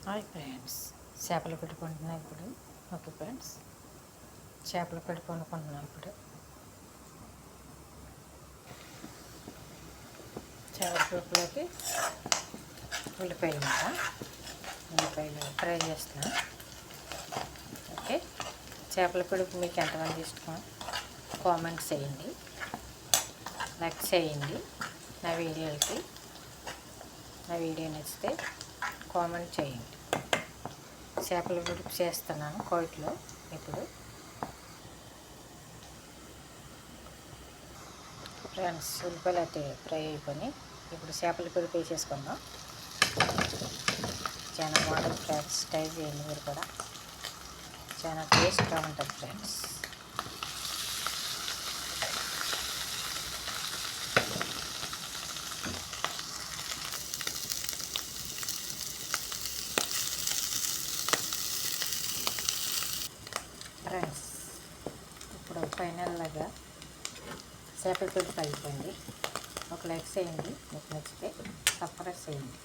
Hi friends, చేపలు పెట్టుకుంటున్నా ఇప్పుడు. ఓకే ఫ్రెండ్స్, చేపలు పెట్టుకుంటున్నాం ఇప్పుడు. చేపల పులుపులోకి ఉల్లిపాయలు ఫ్రై చేస్తున్నా. ఓకే, చేపల పులుపు మీకు ఎంతమంది ఇష్టం కామెంట్ చేయండి, లైక్ చేయండి. నా వీడియో నచ్చితే కామెంట్ చేయండి. చేపల పులుపు చేస్తున్నాను కోయిట్లో ఇప్పుడు. ఫ్రెండ్స్, ఉల్లిపాయలు అయితే ఫ్రై అయిపోయి ఇప్పుడు చేపల పులుపు వేసేసుకుందాం. చాలా బాగుంటుంది ఫ్రెండ్స్, ట్రై చేయండి మీరు కూడా. చాలా టేస్ట్గా ఉంటుంది ఫ్రెండ్స్. ఫ్రెండ్స్, ఇప్పుడు ఫైనల్గా చేపల పులుపు అయిపోయింది. ఒక లైక్ చేయండి, మీకు నచ్చితే సబ్స్క్రైబ్ చేయండి.